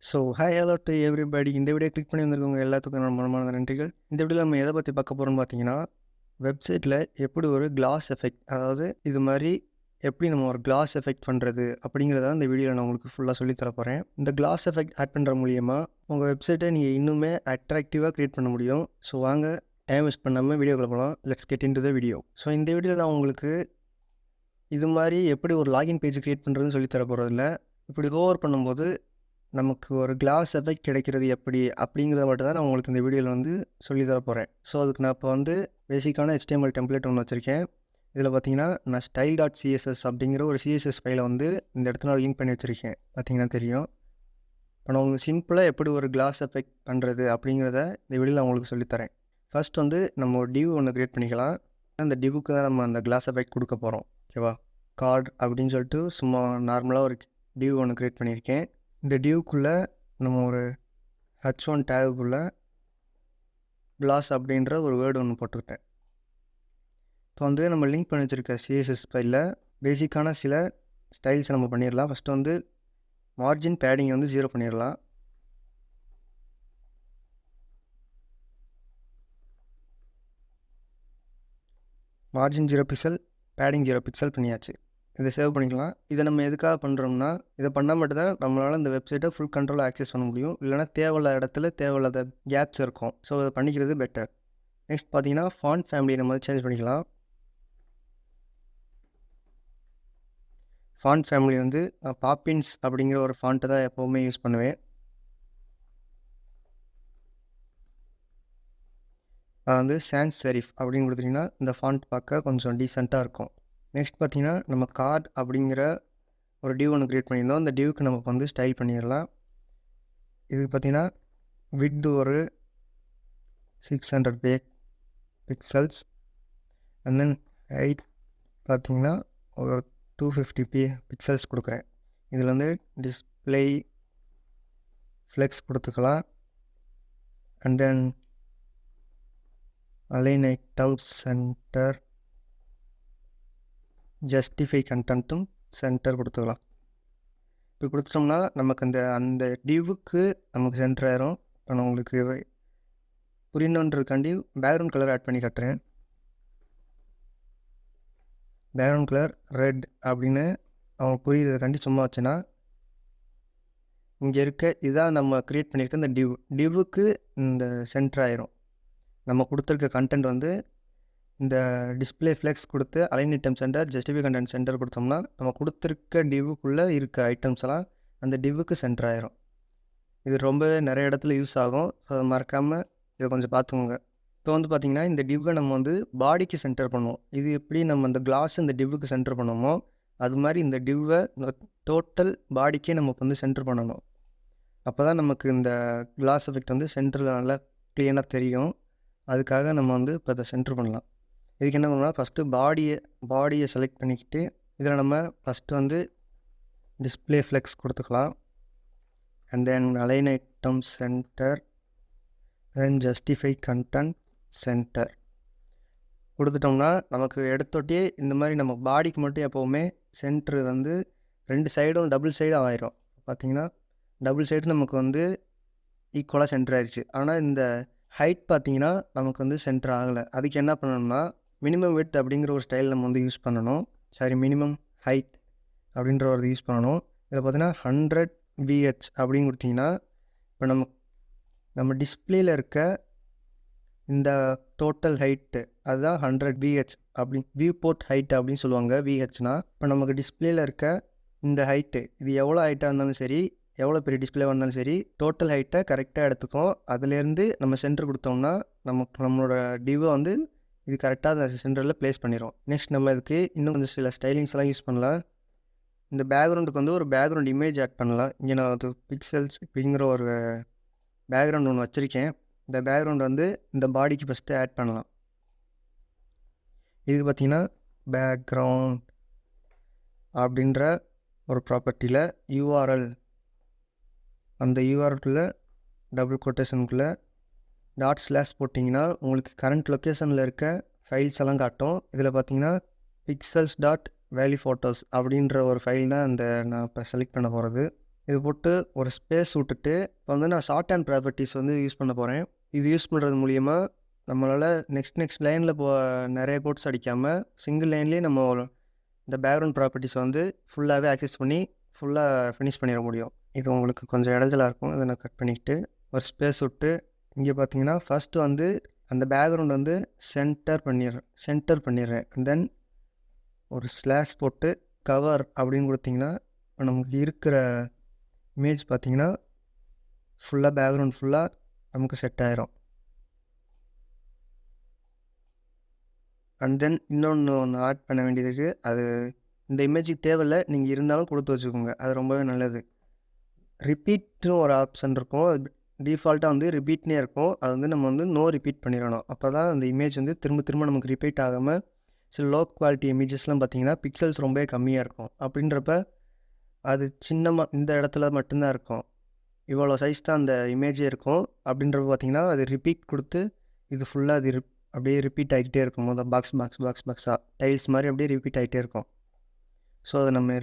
So hi hello to everybody. இந்த video click பண்ணி வந்திருக்கவங்க எல்லாத்துக்கும் என்னோட மனமார்ந்த நன்றிகள். இந்த வீடியோவில் நம்ம எதை பற்றி பார்க்க போகிறோம்னு பார்த்தீங்கன்னா, வெப்சைட்டில் எப்படி ஒரு கிளாஸ் எஃபெக்ட், அதாவது இது மாதிரி எப்படி நம்ம ஒரு கிளாஸ் எஃபெக்ட் பண்ணுறது அப்படிங்கிறத இந்த வீடியோவில் நான் உங்களுக்கு ஃபுல்லாக சொல்லித்தர போகிறேன். இந்த கிளாஸ் எஃபெக்ட் ஆட் பண்ணுற மூலியமாக உங்கள் வெப்சைட்டை நீங்கள் இன்னுமே அட்ராக்டிவாக க்ரியேட் பண்ண முடியும். ஸோ வாங்க டைம் வேஸ்ட் பண்ணாமல் வீடியோக்குள்ள போகலாம். Let's get in to the video. So இந்த வீடியோவில் நான் உங்களுக்கு இது மாதிரி எப்படி ஒரு லாகின் பேஜ் க்ரியேட் பண்ணுறதுன்னு சொல்லித்தர போகிறதில்ல. இப்படி ஓவர் பண்ணும்போது நமக்கு ஒரு கிளாஸ் எஃபெக்ட் கிடைக்கிறது எப்படி அப்படிங்கிறத மட்டும் தான் நான் உங்களுக்கு இந்த வீடியோவில் வந்து சொல்லி தர போகிறேன். ஸோ அதுக்கு நான் இப்போ வந்து பேசிக்கான HTML டெம்ப்ளேட் ஒன்று வச்சுருக்கேன். இதில் பார்த்தீங்கன்னா நான் style.css அப்படிங்கிற ஒரு CSS ஃபைலை வந்து இந்த இடத்துல லிங்க் பண்ணி வச்சுருக்கேன். பார்த்தீங்கன்னா தெரியும். இப்போ நான் உங்களுக்கு சிம்பிளாக எப்படி ஒரு கிளாஸ் எஃபெக்ட் பண்ணுறது அப்படிங்கிறத இந்த வீடியோவில் உங்களுக்கு சொல்லித்தரேன். ஃபர்ஸ்ட் வந்து நம்ம ஒரு டிவ் ஒன்று க்ரியேட் பண்ணிக்கலாம். அந்த டிவுக்கு தான் நம்ம அந்த கிளாஸ் எஃபெக்ட் கொடுக்க போகிறோம். ஓகேவா? கார்டு அப்படின்னு சொல்லிட்டு சும்மா நார்மலாக ஒரு டிவ் ஒன்று க்ரியேட் பண்ணியிருக்கேன். இந்த டிவ்க்குள்ளே நம்ம ஒரு h1 டேகுக்குள்ளே கிளாஸ் அப்படின்ற ஒரு வேர்டு ஒன்று போட்டுக்கிட்டேன். இப்போ வந்து நம்ம லிங்க் பண்ணி வச்சுருக்க CSS ஃபைலில் பேசிக்கான சில ஸ்டைல்ஸை நம்ம பண்ணிடலாம். ஃபஸ்ட்டு வந்து மார்ஜின் பேடிங் வந்து 0 பண்ணிடலாம். மார்ஜின் 0 பிக்சல், பேடிங் 0 பிக்சல் பண்ணியாச்சு. இதை சேவ் பண்ணிக்கலாம். இதை நம்ம எதுக்காக பண்ணுறோம்னா, இதை பண்ணால் மட்டும்தான் நம்மளால் இந்த வெப்சைட்டை ஃபுல் கண்ட்ரோலாக ஆக்சஸ் பண்ண முடியும். இல்லைனா தேவையில்லாத இடத்துல தேவையில்லாத கேப்ஸ் இருக்கும். ஸோ அதை பண்ணிக்கிறது பெட்டர். நெக்ஸ்ட் பார்த்தீங்கன்னா ஃபாண்ட் ஃபேமிலி நம்ம சேஞ்ச் பண்ணிக்கலாம். ஃபாண்ட் ஃபேமிலி வந்து பாப்பின்ஸ் அப்படிங்கிற ஒரு ஃபாண்ட்டை தான் எப்போவுமே யூஸ் பண்ணுவேன். அது வந்து சான்ஸ் செரிஃப் அப்படின்னு கொடுத்தீங்கன்னா இந்த ஃபாண்ட் பார்க்க கொஞ்சம் டீசெண்டாக இருக்கும். நெக்ஸ்ட் பார்த்தீங்கன்னா நம்ம கார்டு அப்படிங்கிற ஒரு டிவ் ஒன்று க்ரியேட் பண்ணியிருந்தோம். அந்த டிவ்க்கு நம்ம வந்து ஸ்டைல் பண்ணிடலாம். இதுக்கு பார்த்தீங்கன்னா விட்த் ஒரு 600 பிக்சல்ஸ் அண்ட் தென் ஹைட் பார்த்தீங்கன்னா ஒரு 250 பிக்சல்ஸ் கொடுக்குறேன். இதில் வந்து டிஸ்பிளே ஃப்ளெக்ஸ் கொடுத்துக்கலாம். And then align items center, justify கண்டென்ட்டும் சென்டர் கொடுத்துக்கலாம். இப்போ கொடுத்துட்டோம்னா நமக்கு அந்த டிவுக்கு நமக்கு சென்டர் ஆயிரும். இப்போ நான் உங்களுக்கு புரியணுன்றதுக்காண்டி பேக்ரவுண்ட் கலர் ஆட் பண்ணி காட்டுறேன். பேக்ரவுண்ட் கலர் ரெட் அப்படின்னு அவங்க புரியுறதுக்காண்டி சும்மா வச்சுன்னா இங்கே இருக்க இதான் நம்ம க்ரியேட் பண்ணியிருக்க இந்த டிவுக்கு இந்த சென்டர் ஆயிரும். நம்ம கொடுத்துருக்க கண்டென்ட் வந்து இந்த டிஸ்பிளே ஃப்ளெக்ஸ் கொடுத்து align item centre, justify content centre கொடுத்தோம்னா நம்ம கொடுத்துருக்க டிவுக்குள்ளே இருக்க ஐட்டம்ஸ் எல்லாம் அந்த டிவுக்கு சென்டர் ஆயிரும். இது ரொம்பவே நிறைய இடத்துல யூஸ் ஆகும். ஸோ அதை மறக்காமல் இதை கொஞ்சம் பார்த்துக்கோங்க. இப்போ வந்து பார்த்திங்கன்னா இந்த டிவ்வை நம்ம வந்து பாடிக்கு சென்டர் பண்ணுவோம். இது எப்படி நம்ம அந்த கிளாஸ் இந்த டிவ்வுக்கு சென்டர் பண்ணுவோமோ அது மாதிரி இந்த டிவ்வை டோட்டல் பாடிக்கே நமக்கு வந்து சென்டர் பண்ணணும். அப்போ தான் நமக்கு இந்த கிளாஸ் எஃபெக்ட் வந்து சென்டரில் நல்லா க்ளீனாக தெரியும். அதுக்காக நம்ம வந்து இப்போ அதை சென்டர் பண்ணலாம். இதுக்கு என்ன பண்ணலாம், ஃபஸ்ட்டு பாடியை செலக்ட் பண்ணிக்கிட்டு இதில் நம்ம ஃபஸ்ட்டு வந்து டிஸ்பிளே ஃப்ளெக்ஸ் கொடுத்துக்கலாம். And then align item centre, then justify content centre கொடுத்துட்டோம்னா நமக்கு எடுத்தோட்டியே இந்த மாதிரி நம்ம பாடிக்கு மட்டும் எப்போவுமே சென்டர் வந்து 2 சைடும் டபுள் சைடாக ஆயிரும். பார்த்திங்கன்னா டபுள் சைடு நமக்கு வந்து ஈக்குவலாக சென்டர் ஆயிடுச்சு. ஆனால் இந்த ஹைட் பார்த்திங்கன்னா நமக்கு வந்து சென்டர் ஆகலை. அதுக்கு என்ன பண்ணணும்னா மினிமம் விட்த் அப்படிங்கிற ஒரு ஸ்டைல் நம்ம வந்து யூஸ் பண்ணணும். மினிமம் ஹைட் அப்படின்ற ஒரு யூஸ் பண்ணணும். இதில் பார்த்தீங்கன்னா 100 VH அப்படின்னு கொடுத்தீங்கன்னா இப்போ நம்ம டிஸ்பிளேயில் இருக்க இந்த டோட்டல் ஹைட்டு அதுதான் 100 VH அப்படி வியூ போர்ட் ஹைட் அப்படின்னு சொல்லுவாங்க. VHனா இப்போ நமக்கு டிஸ்பிளேயில் இருக்க இந்த ஹைட்டு இது எவ்வளோ ஹைட்டாக இருந்தாலும் சரி, எவ்வளோ பெரிய டிஸ்பிளேவாக இருந்தாலும் சரி, டோட்டல் ஹைட்டை கரெக்டாக எடுத்துக்கும். அதுலேருந்து நம்ம சென்டர் கொடுத்தோம்னா நம்மளோட டிவை வந்து இது கரெக்டாக அந்த சென்டரில் ப்ளேஸ் பண்ணிடும். நெக்ஸ்ட் நம்ம இதுக்கு இன்னும் கொஞ்சம் சில ஸ்டைலிங்ஸ்லாம் யூஸ் பண்ணலாம். இந்த பேக்ரவுண்டுக்கு வந்து ஒரு பேக்ரவுண்ட் இமேஜ் ஆட் பண்ணலாம். இங்கே நான் அது பிக்சல்ஸ் அப்படிங்கிற ஒரு பேக்ரவுண்ட் ஒன்று வச்சுருக்கேன். இந்த பேக்ரவுண்ட் வந்து இந்த பாடிக்கு ஃபஸ்ட்டு ஆட் பண்ணலாம். இதுக்கு பார்த்திங்கன்னா பேக்ரவுண்ட் அப்படின்ற ஒரு ப்ராப்பர்ட்டியில் URL, அந்த URLக்குள்ளே டபுள் கொட்டேஷனுக்குள்ளே டாட் / போட்டிங்கன்னா உங்களுக்கு கரண்ட் லொக்கேஷனில் இருக்க ஃபைல்ஸ் எல்லாம் காட்டும். இதில் பார்த்தீங்கன்னா pixels.valuephotos அப்படின்ற ஒரு ஃபைல் தான் நான் இப்போ செலக்ட் பண்ண போகிறது. இது போட்டு ஒரு ஸ்பேஸ் விட்டுட்டு இப்போ வந்து நான் ஷார்ட் ஹேண்ட் ப்ராப்பர்ட்டிஸ் வந்து யூஸ் பண்ண போகிறேன். இது யூஸ் பண்ணுறது மூலிமா நம்மளால் நெக்ஸ்ட் லைனில் நிறைய கோட்ஸ் அடிக்காமல் சிங்கிள் லைன்லேயே நம்ம இந்த பேக்ரவுண்ட் ப்ராப்பர்ட்டிஸ் வந்து ஃபுல்லாகவே ஆக்சஸ் பண்ணி ஃபுல்லாக ஃபினிஷ் பண்ணிட முடியும். இது உங்களுக்கு கொஞ்சம் இடைஞ்சலாக இருக்கும். இதை நான் கட் பண்ணிக்கிட்டு ஒரு ஸ்பேஸ் விட்டு இங்கே பார்த்தீங்கன்னா ஃபஸ்ட்டு வந்து அந்த பேக்ரவுண்ட் வந்து சென்டர் பண்ணிடுறேன். தென் ஒரு ஸ்லாஷ் போட்டு கவர் அப்படின்னு கொடுத்திங்கன்னா இப்போ நமக்கு இருக்கிற இமேஜ் பார்த்திங்கன்னா ஃபுல்லாக பேக்ரவுண்ட் ஃபுல்லாக நமக்கு செட் ஆயிரும். அண்ட் தென் ஒன்று ஆட் பண்ண வேண்டியது இருக்குது. அது இந்த இமேஜுக்கு தேவையில்லை, நீங்கள் இருந்தாலும் கொடுத்து வச்சுக்கோங்க, அது ரொம்பவே நல்லது. ரிப்பீட்னு ஒரு ஆப்ஷன் இருக்கும். அது டிஃபால்ட்டாக வந்து ரிப்பீட்னே இருக்கும். அது வந்து நம்ம வந்து நோ ரிப்பீட் பண்ணிடணும். அப்போ தான் அந்த இமேஜ் வந்து திரும்ப திரும்ப நமக்கு ரிப்பீட் ஆகாமல் சில லோ குவாலிட்டி இமேஜஸ்லாம் பார்த்திங்கன்னா பிக்சல்ஸ் ரொம்பவே கம்மியாக இருக்கும். அப்படின்றப்ப அது சின்னமாக இந்த இடத்துல மட்டும்தான் இருக்கும், இவ்வளோ சைஸ் தான் அந்த இமேஜே இருக்கும். அப்படின்றப்ப பார்த்திங்கன்னா அது ரிப்பீட் கொடுத்து இது ஃபுல்லாக அது அப்படியே ரிப்பீட் ஆகிக்கிட்டே இருக்கும். மொதல் பாக்ஸாக டைல்ஸ் மாதிரி அப்படியே ரிப்பீட் ஆகிட்டே இருக்கும். ஸோ அதை நம்ம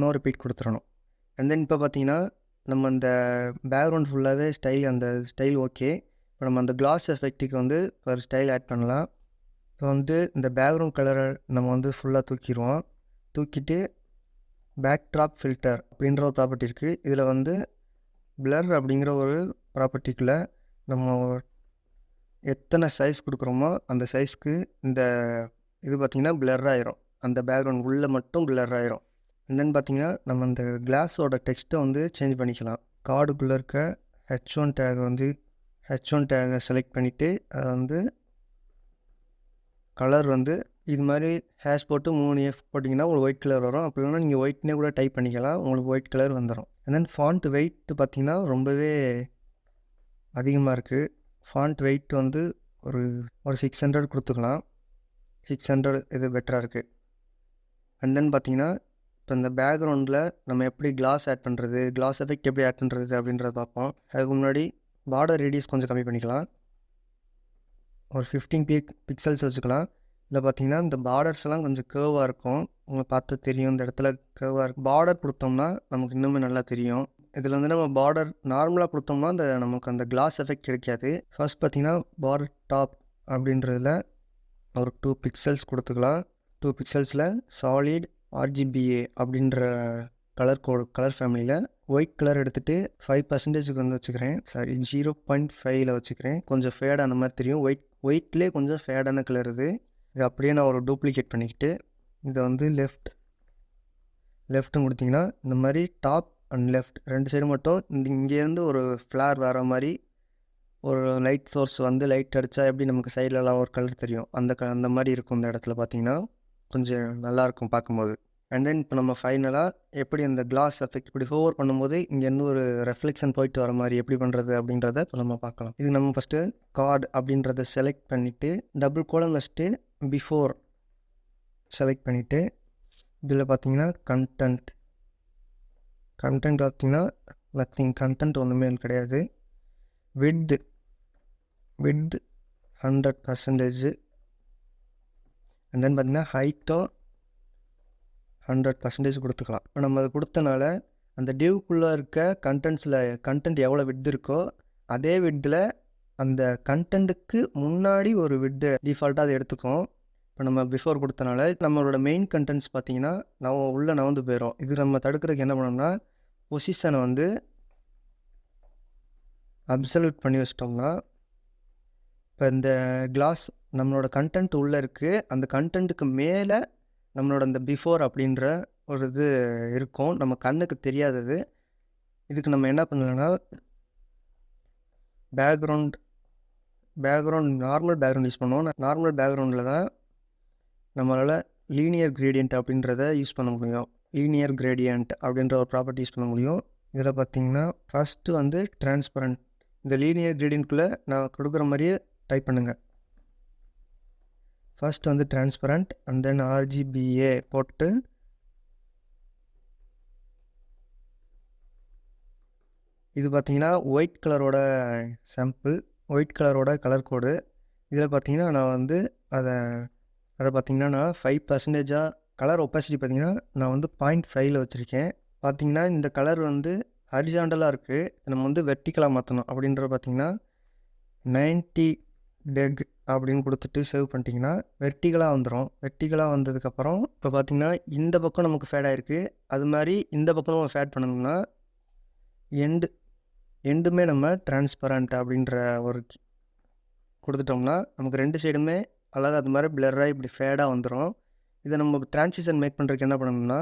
நோ ரிப்பீட் கொடுத்துடணும். அண்ட் தென் இப்போ பார்த்திங்கன்னா நம்ம அந்த பேக்ரவுண்ட் ஃபுல்லாகவே அந்த ஸ்டைல் ஓகே. இப்போ நம்ம அந்த கிளாஸ் எஃபெக்ட்டுக்கு வந்து ஒரு ஸ்டைல் ஆட் பண்ணலாம். இப்போ வந்து இந்த பேக்ரவுண்ட் கலரை நம்ம வந்து ஃபுல்லாக தூக்கிட்டு பேக் ட்ராப் ஃபில்டர் அப்படின்ற ஒரு ப்ராப்பர்ட்டி இருக்குது. இதில் வந்து பிளர் அப்படிங்கிற ஒரு ப்ராப்பர்ட்டிக்குள்ளே நம்ம எத்தனை சைஸ் கொடுக்குறோமோ அந்த சைஸ்க்கு இந்த இது பார்த்திங்கன்னா பிளர் ஆயிரும். அந்த பேக்ரவுண்ட் உள்ளே மட்டும் பிளர் ஆயிரும். அண்ட் தென் பார்த்திங்கன்னா நம்ம அந்த கிளாஸோட டெக்ஸ்ட்டை வந்து சேஞ்ச் பண்ணிக்கலாம். கார்டுக்குள்ளே இருக்க H1 டேகை செலக்ட் பண்ணிவிட்டு அதை வந்து கலர் வந்து இது மாதிரி ஹேஷ் போட்டு 3F போட்டிங்கன்னா உங்களுக்கு ஒயிட் கலர் வரும். அப்படி இல்லைனா நீங்கள் ஒயிட்னே கூட டைப் பண்ணிக்கலாம், உங்களுக்கு ஒயிட் கலர் வந்துடும். அண்ட் தென் ஃபாண்ட் வெயிட் பார்த்திங்கன்னா ரொம்பவே அதிகமாக இருக்குது. ஃபாண்ட் வெயிட் வந்து ஒரு 600 கொடுத்துக்கலாம். 600 இது பெட்டராக இருக்குது. அண்ட் தென் பார்த்திங்கன்னா இப்போ இந்த பேக்ரவுண்டில் நம்ம எப்படி கிளாஸ் ஆட் பண்ணுறது, கிளாஸ் எஃபெக்ட் எப்படி ஆட் பண்ணுறது அப்படின்றத பார்ப்போம். அதுக்கு முன்னாடி பார்டர் ரேடியஸ் கொஞ்சம் கம்மி பண்ணிக்கலாம். ஒரு 15 பிக்சல்ஸ் வச்சுக்கலாம். இதில் பார்த்திங்கன்னா இந்த பார்டர்ஸ்லாம் கொஞ்சம் கேர்வாக இருக்கும். உங்களுக்கு பார்த்து தெரியும், இந்த இடத்துல கேர்வாக இருக்கும். பார்டர் கொடுத்தோம்னா நமக்கு இன்னுமே நல்லா தெரியும். இதில் வந்து நம்ம பார்டர் நார்மலாக கொடுத்தோம்னா நமக்கு அந்த கிளாஸ் எஃபெக்ட் கிடைக்காது. ஃபர்ஸ்ட் பார்த்திங்கன்னா பார்டர் டாப் அப்படின்றதில் ஒரு 2 பிக்சல்ஸ் கொடுத்துக்கலாம். 2 பிக்சல்ஸில் சாலிட் RGBA அப்படின்ற கலர் ஃபேமிலியில் ஒயிட் கலர் எடுத்துகிட்டு 5% வந்து வச்சுக்கிறேன். 0.5 வச்சுக்கிறேன். கொஞ்சம் ஃபேடான மாதிரி தெரியும். ஒயிட்லேயே கொஞ்சம் ஃபேடான கலர் இது அப்படியே நான் ஒரு டூப்ளிகேட் பண்ணிக்கிட்டு இதை வந்து லெஃப்ட்னு கொடுத்திங்கன்னா இந்த மாதிரி டாப் அண்ட் லெஃப்ட் 2 சைடு மட்டும் இங்கேருந்து ஒரு ஃப்ளார் வர மாதிரி ஒரு லைட் சோர்ஸ் வந்து லைட் அடித்தா எப்படி நமக்கு சைட்லலாம் ஒரு கலர் தெரியும், அந்த மாதிரி இருக்கும். இந்த இடத்துல பார்த்திங்கன்னா கொஞ்சம் நல்லாயிருக்கும் பார்க்கும்போது. அண்ட் தென் இப்போ நம்ம ஃபைனலாக எப்படி அந்த கிளாஸ் எஃபெக்ட் இப்படி ஹோவர் பண்ணும்போது இங்கேருந்து ஒரு ரெஃப்ளெக்ஷன் போயிட்டு வர மாதிரி எப்படி பண்ணுறது அப்படின்றத இப்போ நம்ம பார்க்கலாம். இது நம்ம ஃபஸ்ட்டு கார்டு அப்படின்றத செலக்ட் பண்ணிவிட்டு டபுள் கோலன் வச்சுட்டு பிஃபோர் செலக்ட் பண்ணிவிட்டு இதில் பார்த்திங்கன்னா கண்டென்ட் பார்த்திங்கன்னா நத்திங், கண்டென்ட் ஒன்றுமே கிடையாது. விட்த் 100%. அண்ட் தென் பார்த்திங்கன்னா ஹைட்டும் 100% கொடுத்துக்கலாம். இப்போ நம்ம அது கொடுத்தனால அந்த டிவ்க்குள்ளே இருக்க கண்டென்ட் எவ்வளோ விட்த் இருக்கோ அதே விட்த்தில் அந்த கண்டென்ட்டுக்கு முன்னாடி ஒரு விட்து டிஃபால்ட்டாக அதை எடுத்துக்கும். இப்போ நம்ம பிஃபோர் கொடுத்தனால நம்மளோட மெயின் கண்டென்ட்ஸ் பார்த்திங்கன்னா உள்ளே நவந்து போயிடும். இது நம்ம தடுக்கிறதுக்கு என்ன பண்ணோம்னா பொசிஷனை வந்து அப்சல்யூட் பண்ணி வச்சிட்டோம்னா இப்போ இந்த கிளாஸ் நம்மளோட கண்டென்ட் உள்ளே இருக்குது, அந்த கண்டென்ட்டுக்கு மேலே நம்மளோட அந்த பிஃபோர் அப்படின்ற ஒரு இது இருக்கும், நம்ம கண்ணுக்கு தெரியாதது. இதுக்கு நம்ம என்ன பண்ணலாம்னா பேக்ரவுண்ட் நார்மல் பேக்ரவுண்ட் யூஸ் பண்ணுவோம். நார்மல் பேக்ரவுண்டில் தான் நம்மளால் லீனியர் கிரேடியன்ட் அப்படின்றத யூஸ் பண்ண முடியும். லீனியர் கிரேடியன்ட் அப்படின்ற ஒரு ப்ராப்பர்ட்டி யூஸ் பண்ண முடியும். இதில் பார்த்திங்கன்னா ஃபஸ்ட்டு வந்து டிரான்ஸ்பரண்ட். இந்த லீனியர் கிரேடியன்ட்குள்ளே நான் கொடுக்குற மாதிரியே டைப் பண்ணுங்கள். ஃபர்ஸ்ட் வந்து டிரான்ஸ்பரண்ட் அண்ட் தென் RGBA போட்டு இது பார்த்திங்கன்னா ஒயிட் கலரோட சாம்பிள், ஒயிட் கலரோட கலர் கோடு. இதில் பார்த்திங்கன்னா நான் வந்து அதை பார்த்திங்கன்னா நான் 5% கலர் ஒப்பாசிட்டி பார்த்திங்கன்னா நான் வந்து 0.5 வச்சுருக்கேன். பார்த்திங்கன்னா இந்த கலர் வந்து ஹரிசாண்டலாக இருக்குது. நம்ம வந்து வெர்டிக்கலாக மாற்றணும். அப்படின்றத பார்த்திங்கன்னா 90 டெக் அப்படின்னு கொடுத்துட்டு சேவ் பண்ணிட்டீங்கன்னா வெர்டிக்கலாக வந்துடும். வெர்டிக்கலாக வந்ததுக்கப்புறம் இப்போ பார்த்திங்கன்னா இந்த பக்கம் நமக்கு ஃபேட் ஆகிருக்கு. அது மாதிரி இந்த பக்கம் நம்ம ஃபேட் பண்ணணும்னா எண்டுமே நம்ம டிரான்ஸ்பரண்ட் அப்படின்ற ஒரு கொடுத்துட்டோம்னா நமக்கு 2 சைடுமே அழகாக அது மாதிரி பிளராக இப்படி ஃபேடாக வந்துடும். இதை நம்ம டிரான்சிஷன் மேக் பண்ணுறதுக்கு என்ன பண்ணணும்னா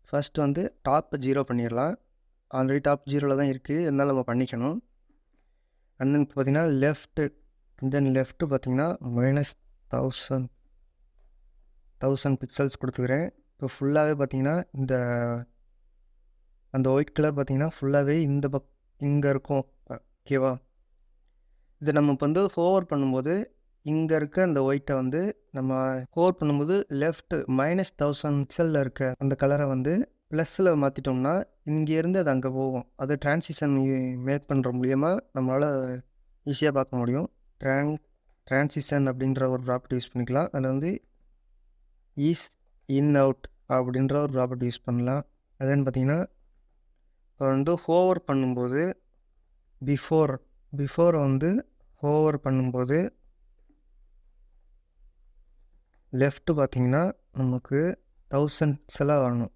ஃபஸ்ட்டு வந்து டாப்பை 0 பண்ணிடலாம். ஆல்ரெடி டாப் 0ல் தான் இருக்குது, இருந்தாலும் நம்ம பண்ணிக்கணும். அண்ட் தென் இப்போ பார்த்திங்கன்னா லெஃப்ட்டு பார்த்திங்கன்னா -1000 பிக்சல்ஸ் கொடுத்துக்கிறேன். இப்போ ஃபுல்லாகவே பார்த்திங்கன்னா அந்த ஒயிட் கலர் பார்த்திங்கன்னா ஃபுல்லாகவே இங்கே இருக்கும். ஓகேவா? இதை நம்ம இப்போ வந்து ஹோவர் பண்ணும்போது இங்கே இருக்க அந்த ஒயிட்டை வந்து நம்ம ஹோவர் பண்ணும்போது லெஃப்ட் -1000 பிக்சலில் இருக்க அந்த கலரை வந்து ப்ளஸில் மாற்றிட்டோம்னா இங்கேருந்து அது அங்கே போகும். அது டிரான்சிஷன் மேக் பண்ணுற மூலியமாக நம்மளால் ஈஸியாக பார்க்க முடியும். டிரான்சிஷன் அப்படின்ற ஒரு ப்ராப்பர்ட்டி யூஸ் பண்ணிக்கலாம். அதில் வந்து ஈஸ் இன் அவுட் அப்படின்ற ஒரு ப்ராப்பர்ட்டி யூஸ் பண்ணலாம். அதுன்னு பார்த்திங்கன்னா இப்போ வந்து ஹோவர் பண்ணும்போது பிஃபோர் வந்து ஹோவர் பண்ணும்போது லெஃப்ட்டு பார்த்திங்கன்னா நமக்கு 1000 பிக்சலாக வரணும்.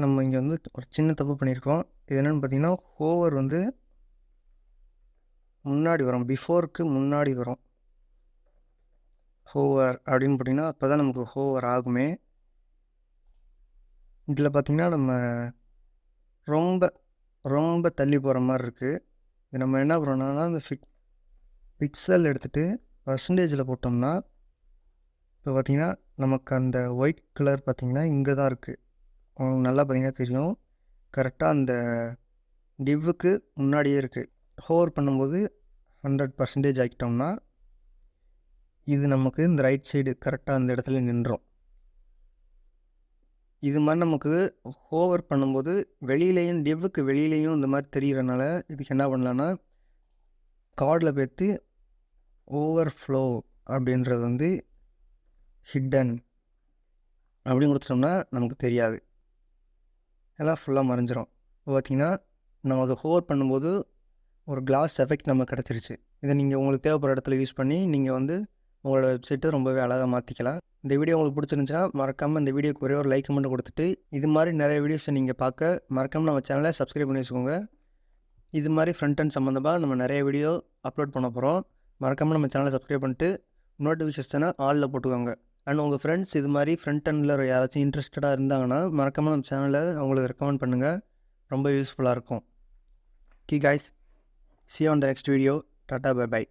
நம்ம இங்கே வந்து ஒரு சின்ன தப்பு பண்ணியிருக்கோம். இது என்னென்னு பார்த்திங்கன்னா ஹோவர் வந்து முன்னாடி வரும், பிஃபோருக்கு முன்னாடி வரும். ஹோவர் அப்படின்னு பார்த்திங்கன்னா அப்போ தான் நமக்கு ஹோவர் ஆகுமே. இதில் பார்த்திங்கன்னா நம்ம ரொம்ப தள்ளி போகிற மாதிரி இருக்குது. இது நம்ம என்ன பண்ணோம்னா அந்த பிக்சல் எடுத்துகிட்டு பர்சன்டேஜில் போட்டோம்னா இப்போ பார்த்திங்கன்னா நமக்கு அந்த ஒயிட் கலர் பார்த்திங்கன்னா இங்கே தான் இருக்குது. உங்களுக்கு நல்லா பார்த்திங்கன்னா தெரியும். கரெக்டாக அந்த டிவ்வுக்கு முன்னாடியே இருக்குது. ஹோவர் பண்ணும்போது 100% ஆக்கிட்டோம்னா இது நமக்கு இந்த ரைட் சைடு கரெக்டாக அந்த இடத்துல நின்றோம். இது மாதிரி நமக்கு ஹோவர் பண்ணும்போது வெளியிலையும் டிவ்வுக்கு வெளியிலையும் இந்த மாதிரி தெரிகிறனால இதுக்கு என்ன பண்ணலான்னா கார்டில் போய்த்து ஓவர்ஃப்ளோ அப்படின்றது வந்து ஹிடன் அப்படின்னு கொடுத்துட்டோம்னா நமக்கு தெரியாது, எல்லாம் ஃபுல்லாக மறைஞ்சிரும். இப்போ பார்த்திங்கன்னா நம்ம அதை ஹோவர் பண்ணும்போது ஒரு கிளாஸ் எஃபெக்ட் நமக்கு கிடச்சிருச்சு. இதை நீங்கள் உங்களுக்கு தேவைப்படுற இடத்துல யூஸ் பண்ணி நீங்கள் வந்து உங்களோட வெப்சைட்டை ரொம்பவே அழகாக மாற்றிக்கலாம். இந்த வீடியோ உங்களுக்கு பிடிச்சிருந்துச்சுன்னா மறக்காமல் இந்த வீடியோக்கு ஒரே ஒரு லைக் மட்டும் கொடுத்துட்டு இது மாதிரி நிறைய வீடியோஸை நீங்கள் பார்க்க மறக்காமல் நம்ம சேனலை சப்ஸ்கிரைப் பண்ணி வச்சுக்கோங்க. இது மாதிரி ஃப்ரண்ட் அண்ட் சம்மந்தமாக நம்ம நிறைய வீடியோ அப்லோட் பண்ண போகிறோம். மறக்காமல் நம்ம சேனலை சப்ஸ்கிரைப் பண்ணிட்டு நோட்டிஃபிகேஷனை ஆலில் போட்டுக்கோங்க. அண்ட் உங்கள் ஃப்ரெண்ட்ஸ் இது மாதிரி ஃப்ரண்ட் அண்டில் யாராச்சும் இன்ட்ரெஸ்டடாக இருந்தாங்கன்னா மறக்காமல் நம்ம சேனலை அவங்களுக்கு ரெக்கமெண்ட் பண்ணுங்கள், ரொம்ப யூஸ்ஃபுல்லாக இருக்கும். Okay guys, see you on the next video. Tata, bye bye.